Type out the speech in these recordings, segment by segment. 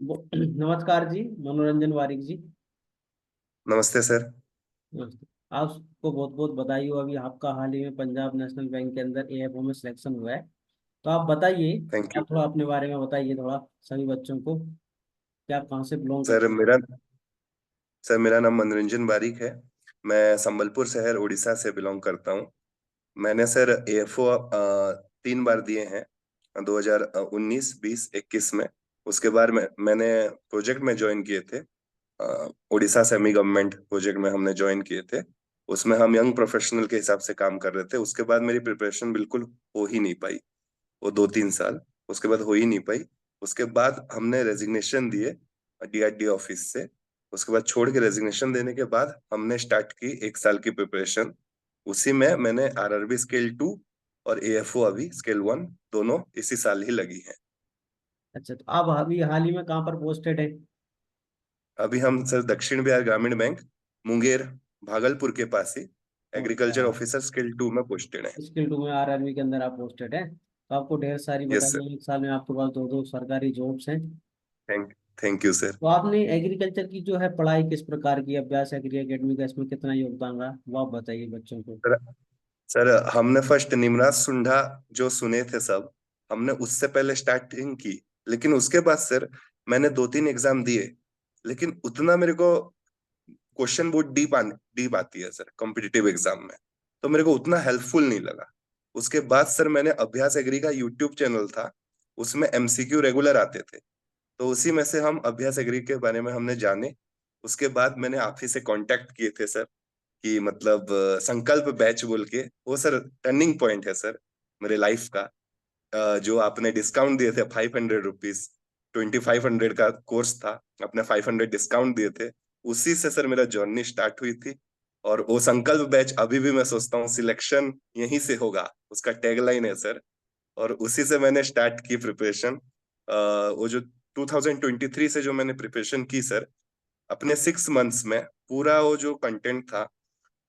नमस्कार जी, मनोरंजन वारिक जी। नमस्ते सर। नमस्ते। आपको बहुत बहुत बधाई हो। अभी आपका हाल ही में पंजाब नेशनल बैंक के अंदर एएफओ में सिलेक्शन हुआ है। तो आप बताइए, थैंक यू। आप थोड़ा अपने बारे में बताइए थोड़ा सभी बच्चों को कि आप कहाँ से बिलोंग सर करते मेरा सर मेरा नाम मनोरंजन बारिक है। मैं संबलपुर शहर उड़ीसा से बिलोंग करता हूँ। मैंने सर एएफओ 3 बार दिए हैं, 2019, 20, 21 में। उसके बाद मैंने प्रोजेक्ट में ज्वाइन किए थे। उड़ीसा सेमी गवर्नमेंट प्रोजेक्ट में हमने ज्वाइन किए थे। उसमें हम यंग प्रोफेशनल के हिसाब से काम कर रहे थे। उसके बाद मेरी प्रिपरेशन बिल्कुल हो ही नहीं पाई, वो 2-3 साल उसके बाद हो ही नहीं पाई। उसके बाद हमने रेजिग्नेशन दिए डीआरडी ऑफिस से। उसके बाद छोड़ के रेजिग्नेशन देने के बाद हमने स्टार्ट की 1 साल की प्रिपरेशन। उसी में मैंने आरआरबी स्केल 2 और एएफओ अभी स्केल 1 दोनों इसी साल ही लगी है। अच्छा, तो आप अभी हाल ही में कहाँ पर पोस्टेड है? अभी हम सर दक्षिण बिहार ग्रामीण बैंक, मुंगेर, भागलपुर के पास ही एग्रीकल्चर अच्छा, ऑफिसर स्केल 2 में पोस्टेड है। स्किल 2 में आरआरबी के अंदर आप पोस्टेड है, तो आपको ढेर सारी यस सर। बधाई। एक साल में आपके पास दो दो सरकारी जॉब्स हैं। Thank thank you sir. तो आपने एग्रीकल्चर की जो है पढ़ाई किस प्रकार की, अभ्यास एग्री एकेडमी का इसमें कितना योगदान रहा, वो आप बताइए बच्चों को। सर सर हमने फर्स्ट निमराज सुंढा जो सुने थे सब, हमने उससे पहले स्टार्टिंग की। लेकिन उसके बाद सर मैंने 2-3 एग्जाम दिए, लेकिन उतना मेरे को क्वेश्चन बहुत डीप आती है सर कॉम्पिटिटिव एग्जाम में, तो मेरे को उतना हेल्पफुल नहीं लगा। उसके बाद सर मैंने अभ्यास एग्री का यूट्यूब चैनल था, उसमें एमसीक्यू रेगुलर आते थे, तो उसी में से हम अभ्यास एग्री के बारे में हमने जाने। उसके बाद मैंने आप ही से कांटेक्ट किए थे सर, कि मतलब संकल्प बैच बोल के, वो सर टर्निंग पॉइंट है सर मेरे लाइफ का। जो आपने डिस्काउंट दिए थे 500 रुपीज, 2500 का कोर्स था, आपने 500 डिस्काउंट दिए थे। उसी से सर मेरा जर्नी स्टार्ट हुई थी। और वो संकल्प बैच अभी भी मैं सोचता हूँ सिलेक्शन यहीं से होगा, उसका टैगलाइन है सर। और उसी से मैंने स्टार्ट की प्रिपरेशन। वो जो 2023 से जो मैंने प्रिपरेशन की सर, अपने 6 मंथ्स में पूरा वो जो कंटेंट था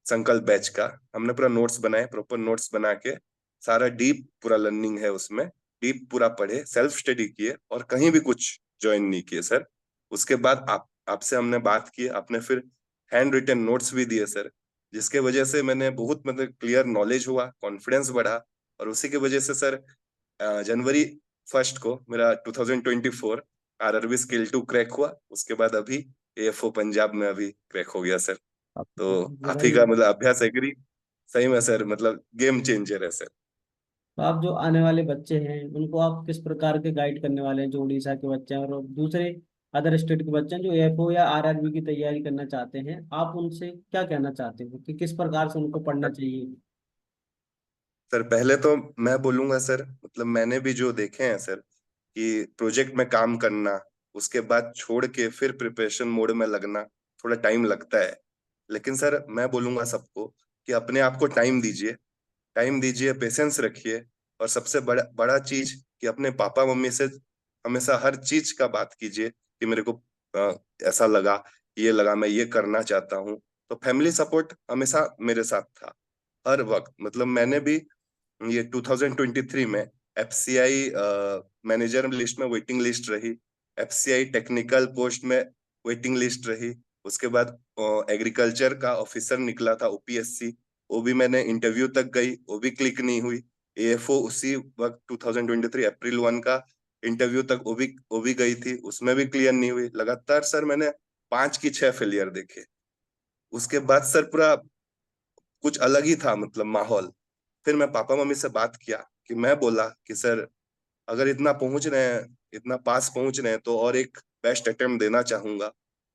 संकल्प बैच का, हमने पूरा नोट्स बनाए, प्रॉपर नोट्स बना के सारा डीप पूरा लर्निंग है उसमें। डीप पूरा पढ़े, सेल्फ स्टडी किए और कहीं भी कुछ ज्वाइन नहीं किए सर। उसके बाद आपसे हमने बात की, आपने फिर हैंड रिटन नोट्स भी दिए सर, जिसके वजह से मैंने बहुत मतलब क्लियर नॉलेज हुआ, कॉन्फिडेंस बढ़ा। और उसी की वजह से सर जनवरी 1 को मेरा 2024 आरआरबी स्किल 2 क्रैक हुआ। उसके बाद अभी एएफओ पंजाब में अभी क्रैक हो गया सर। आपको तो बहुत बहुत आप ही बधाई का हो। मतलब अभ्यास एग्री सही में सर मतलब गेम चेंजर है सर। तो आप जो आने वाले बच्चे हैं उनको आप किस प्रकार के गाइड करने वाले हैं, जो उड़ीसा के बच्चे हैं और दूसरे अदर स्टेट के बच्चे हैं जो एफओ या आरआरबी की तैयारी करना चाहते हैं, आप उनसे क्या कहना चाहते हो कि किस प्रकार से उनको पढ़ना सर चाहिए? सर, पहले तो मैं बोलूंगा सर, मतलब मैंने भी जो देखे हैं सर, कि प्रोजेक्ट में काम करना, उसके बाद छोड़ के फिर प्रिपरेशन मोड में लगना थोड़ा टाइम लगता है। लेकिन सर मैं बोलूंगा सबको कि अपने आप को टाइम दीजिए, टाइम दीजिए, पेशेंस रखिए। और सबसे बड़ा बड़ा चीज कि अपने पापा मम्मी से हमेशा हर चीज का बात कीजिए कि मेरे को अ, ऐसा लगा, ये लगा, मैं ये करना चाहता हूँ। तो फैमिली सपोर्ट हमेशा मेरे साथ था हर वक्त। मतलब मैंने भी ये 2023 में एफसीआई मैनेजर लिस्ट में वेटिंग लिस्ट रही, एफसीआई टेक्निकल पोस्ट में वेटिंग लिस्ट रही। उसके बाद एग्रीकल्चर का ऑफिसर निकला था ओपीएससी, वो भी मैंने इंटरव्यू तक गई, वो भी क्लिक नहीं हुई। एएफओ उसी वक्त 2023 अप्रैल 1 का इंटरव्यू तक वो भी गई थी, उसमें भी क्लियर नहीं हुई। लगातार सर मैंने 5 की 6 फेलियर देखे। उसके बाद सर पूरा कुछ अलग ही था मतलब माहौल। फिर मैं पापा मम्मी से बात किया, कि मैं बोला कि सर अगर इतना पहुंच रहे हैं, इतना पास पहुंच रहे हैं, तो और एक बेस्ट अटेम्प्ट देना चाहूंगा।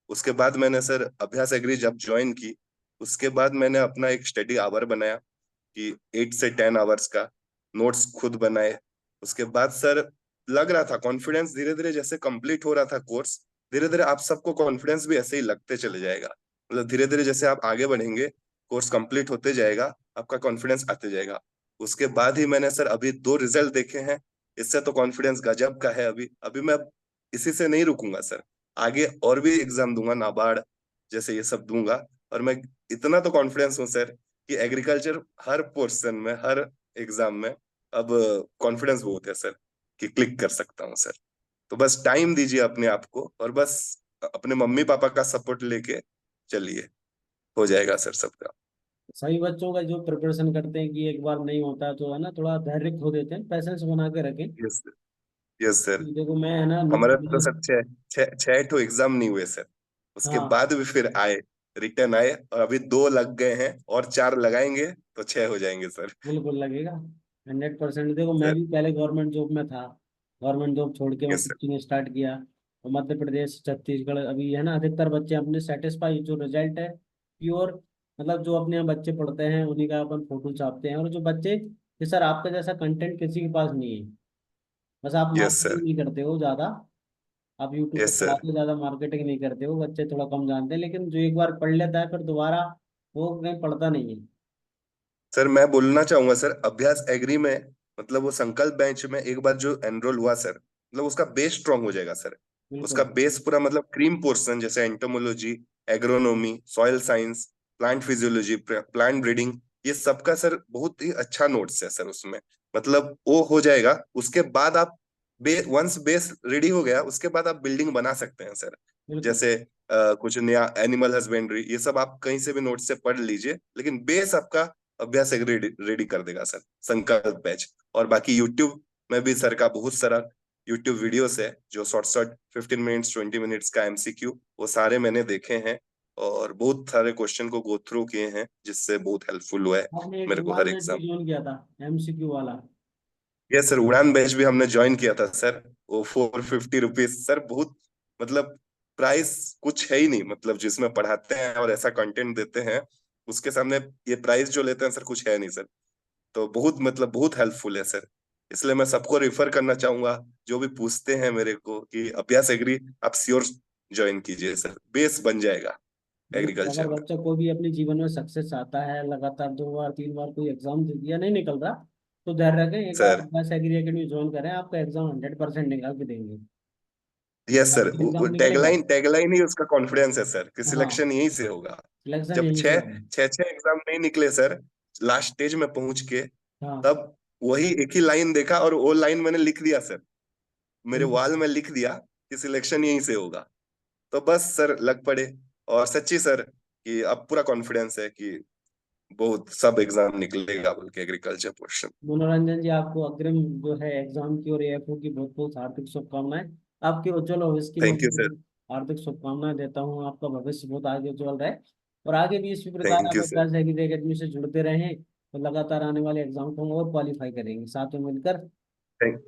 उसके बाद मैंने सर अभ्यास एग्री जब ज्वाइन की, उसके बाद मैंने अपना एक स्टडी आवर बनाया कि 8 से 10 आवर्स का, नोट्स खुद बनाए। उसके बाद सर लग रहा था कॉन्फिडेंस धीरे धीरे जैसे कंप्लीट हो रहा था कोर्स, धीरे धीरे आप सबको कॉन्फिडेंस भी ऐसे ही लगते चले जाएगा। मतलब धीरे धीरे जैसे आप आगे बढ़ेंगे, कोर्स कंप्लीट होते जाएगा, आपका कॉन्फिडेंस आते जाएगा। उसके बाद ही मैंने सर अभी 2 रिजल्ट देखे हैं, इससे तो कॉन्फिडेंस गजब का है। अभी अभी मैं इसी से नहीं रुकूंगा सर, आगे और भी एग्जाम दूंगा, नाबार्ड जैसे ये सब दूंगा। और मैं इतना तो कॉन्फिडेंस हूँ सर कि एग्रीकल्चर हर पोर्शन में, हर एग्जाम में अब कॉन्फिडेंस बहुत है सर, कि क्लिक कर सकता हूँ सर। तो बस टाइम दीजिए अपने आप को, और बस अपने मम्मी पापा का सपोर्ट लेके चलिए, हो जाएगा सर सबका। सभी बच्चों का जो प्रिपरेशन करते हैं कि एक बार नहीं होता तो है ना, थोड़ा धैर्य खो देते हैं, पैसेंस बना के रखें। Yes sir. Yes sir. देखो मैं है ना हमारा तो सर छह छह छह ठो एग्जाम नहीं हुए सर, उसके हाँ बाद भी फिर आए, रिटर्न आए, और अभी दो लग गए हैं, और चार लगाएंगे तो छह हो जाएंगे सर। बिल्कुल लगेगा। 100%। देखो मैं सर। भी पहले गवर्नमेंट जॉब में था, गवर्नमेंट जॉब छोड़ के मैं यस सर। टीचिंग स्टार्ट किया। तो मध्य प्रदेश छत्तीसगढ़ अभी है ना, अधिकतर बच्चे अपने सेटिस्फाई, जो रिजल्ट है प्योर, मतलब जो अपने यहाँ बच्चे पढ़ते हैं उन्हीं का अपन फोटो छापते हैं। और जो बच्चे कि सर आपका जैसा कंटेंट किसी के पास नहीं है, बस आप यस मार्केटिंग सर। नहीं करते हो ज़्यादा, आप यूट्यूब पे यस सर। चलाते हो, ज़्यादा मार्केटिंग नहीं करते हो, बच्चे थोड़ा कम जानते हैं, लेकिन जो एक बार पढ़ लेता है फिर दोबारा वो कहीं पढ़ता नहीं है। सर मैं बोलना चाहूंगा सर, अभ्यास एग्री में मतलब वो संकल्प बेंच में एक बार जो एनरोल हुआ सर, मतलब उसका बेस स्ट्रांग हो जाएगा सर। उसका बिल्कुल। बेस पूरा मतलब क्रीम पोर्शन, जैसे entomology, agronomy, soil science, plant physiology, plant breeding, ये सबका सर बहुत ही अच्छा नोट्स है सर उसमें। मतलब वो हो जाएगा, उसके बाद आप वंस बेस रेडी हो गया, उसके बाद आप बिल्डिंग बना सकते हैं सर। बिल्कुल। जैसे कुछ नया एनिमल हस्बेंड्री, ये सब आप कहीं से भी नोट से पढ़ लीजिए, लेकिन बेस आपका अभ्यास एक रेडी रेडी कर देगा सर संकल्प बैच। और बाकी यूट्यूब में भी सर का बहुत सारा यूट्यूब वीडियोस है, जो शॉर्ट शॉर्ट 15 मिनट्स 20 मिनट्स का एमसीक्यू, वो सारे मैंने देखे हैं, और बहुत सारे क्वेश्चन को गो थ्रू किए हैं, जिससे बहुत हेल्पफुल हुआ है आपने एक मेरे को हर उड़ान नेट भी एग्जाम। ज्वाइन किया था, एमसीक्यू वाला? ये सर उड़ान बैच भी हमने ज्वाइन किया था सर। वो 450 रुपीज सर, बहुत मतलब प्राइस कुछ है ही नहीं, मतलब जिसमें पढ़ाते हैं और ऐसा कंटेंट देते हैं, उसके सामने ये प्राइस जो लेते हैं सर कुछ है नहीं सर। तो बहुत मतलब बहुत हेल्पफुल है सर। इसलिए मैं सबको रिफर करना चाहूंगा, जो भी पूछते हैं मेरे को, कि अभ्यास एग्री आप श्योर ज्वाइन कीजिए सर, बेस बन जाएगा बिल्कुल। अगर एग्रीकल्चर में। बच्चा कोई भी अपने जीवन में सक्सेस चाहता है, लगातार 2 बार 3 बार कोई एग्जाम दे दिया नहीं निकल रहा, तो धैर्य रखें, एक बार सर। बस एग्री एकेडमी ज्वाइन करें, आपका एग्जाम 100% निकाल के देंगे। Yes sir. एग्जाम निकलेगा। टैगलाइन टैगलाइन ही उसका कॉन्फिडेंस है सर, कि हाँ, सिलेक्शन यहीं से होगा। सिलेक्शन जब यहीं से छह होगा। छह छह एग्जाम नहीं निकले सर, लास्ट स्टेज में पहुंच के, हाँ तब वही एक ही लाइन देखा, और वो लाइन मैंने लिख दिया सर, मेरे बिल्कुल। वॉल में लिख दिया कि सिलेक्शन यहीं से होगा। तो बस सर लग पड़े। और सच्ची सर, कि अब पूरा कॉन्फिडेंस है कि बहुत सब एग्जाम निकलेगा बोल के, एग्रीकल्चर पोर्शन। मनोरंजन जी, आपको अग्रिम जो है एग्जाम की और एएफओ की बहुत बहुत हार्दिक शुभकामनाएं। आपके उज्जवल भविष्य की मैं थैंक यू सर। हार्दिक शुभकामनाएं देता हूँ, आपका भविष्य बहुत आगे उज्जवल रहे, और आगे भी इसी प्रकार थैंक आप यू सर। अभ्यास एकेडमी से जुड़ते रहें, तो लगातार आने वाले एग्जाम को हम और क्वालिफाई करेंगे साथ में मिलकर। थैंक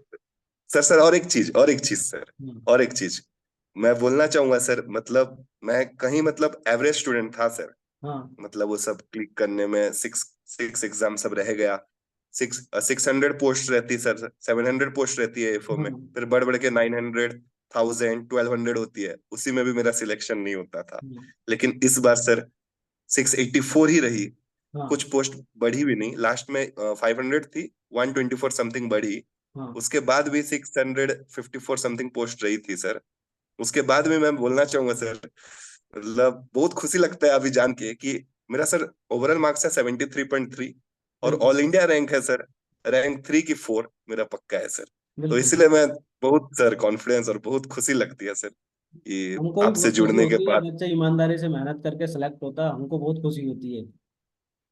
सर और एक चीज सर, हम्म, और एक चीज मैं बोलना चाहूंगा सर, मतलब मैं कहीं मतलब एवरेज स्टूडेंट था सर। हाँ मतलब वो सब क्लिक करने में सिक्स सिक्स एग्जाम सब रह गया। 600 पोस्ट रहती सर, 700 पोस्ट रहती है एफओ में, हाँ फिर बढ़ बढ़ के 900, 1000, 1200 होती है, उसी में भी मेरा सिलेक्शन नहीं होता था। हाँ लेकिन इस बार सर 684 ही रही। हाँ कुछ पोस्ट बढ़ी भी नहीं, लास्ट में 500 थी, 124 समथिंग बढ़ी। हाँ। उसके बाद भी 654 समथिंग पोस्ट रही थी सर। उसके बाद में मैं बोलना चाहूंगा सर, मतलब बहुत खुशी लगता है अभी जान के कि मेरा सर ओवरऑल मार्क्स है 73.3, और बिल्कुल ऑल इंडिया रैंक है सर, रैंक 3 की 4 मेरा पक्का है सर। तो बिल्कुल। इसलिए मैं बहुत सर कॉन्फिडेंस, और बहुत खुशी लगती है सर, कि हमको भी आपसे बहुत खुशी जुड़ने के होती है जब बाद। बच्चा ईमानदारी से मेहनत करके सेलेक्ट होता है, हमको बहुत खुशी होती है।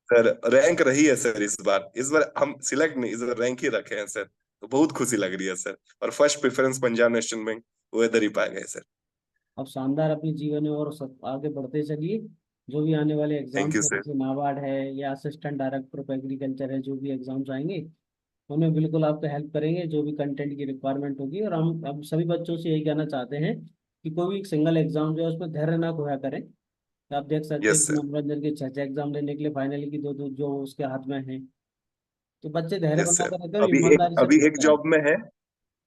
सर रैंक रही है सर, इस बार हम सिलेक्ट नहीं, इस बार रैंक ही रखे हैं सर। तो बहुत खुशी लग रही है सर। और first preference Punjab national bank, वो इधर ही पाए गए सर। अब शानदार अपने जीवन में और आगे बढ़ते चलिए। जो भी आने वाले एग्जाम थैंक यू है, सर। जैसे नाबार्ड है या असिस्टेंट डायरेक्टर ऑफ एग्रीकल्चर है, जो भी एग्जाम्स आएंगे उनमें बिल्कुल आपको हेल्प करेंगे, जो भी कंटेंट की रिक्वायरमेंट होगी। और हम सभी बच्चों से यही कहना चाहते हैं कि कोई भी सिंगल एग्जाम जो है उसमें धैर्य ना खोया करें। तो आप देख सकते हैं यस कि सर। मनोरंजन के 6 6 एग्जाम देने के लिए फाइनली की दो दो जो उसके हाथ में है। तो बच्चे धैर्य यस बना सर। कर रखें और अभी एक ईमानदारी से अभी एक पढ़ते रहें। जॉब में है,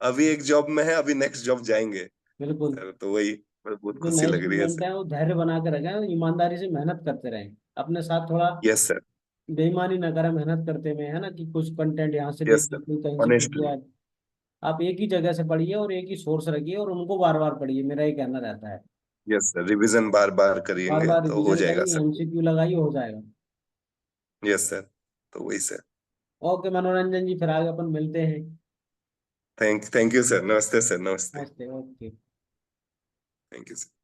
अभी एक जॉब में है, अभी नेक्स्ट जॉब जाएंगे बिल्कुल। सर, तो वही बहुत जो खुशी नए लग रही है स्टूडेंट सर। हैं वो धैर्य बना के रखें और ईमानदारी से मेहनत करते रहें, अपने साथ थोड़ा यस सर। बेईमानी ना करें मेहनत करते में, है ना, कि कुछ कंटेंट यहाँ से ले यस लिया सर। कोई कहीं से पढ़ ऑनेस्टली। लिया। आप एक ही जगह से पढ़िए और एक ही सोर्स रखिए और उनको बार बार पढ़िए, मेरा ये कहना रहता है। यस सर, रिवीजन बार बार बार करेंगे बार तो हो रिवीजन जाएगा करिए, सर। एमसीक्यू लगाइए, हो जाएगा। Yes sir. तो वही सर। ओके मनोरंजन जी, फिर आगे अपन मिलते हैं। थैंक यू सर, नमस्ते सर, नमस्ते। नमस्ते, ओके। Thank you sir.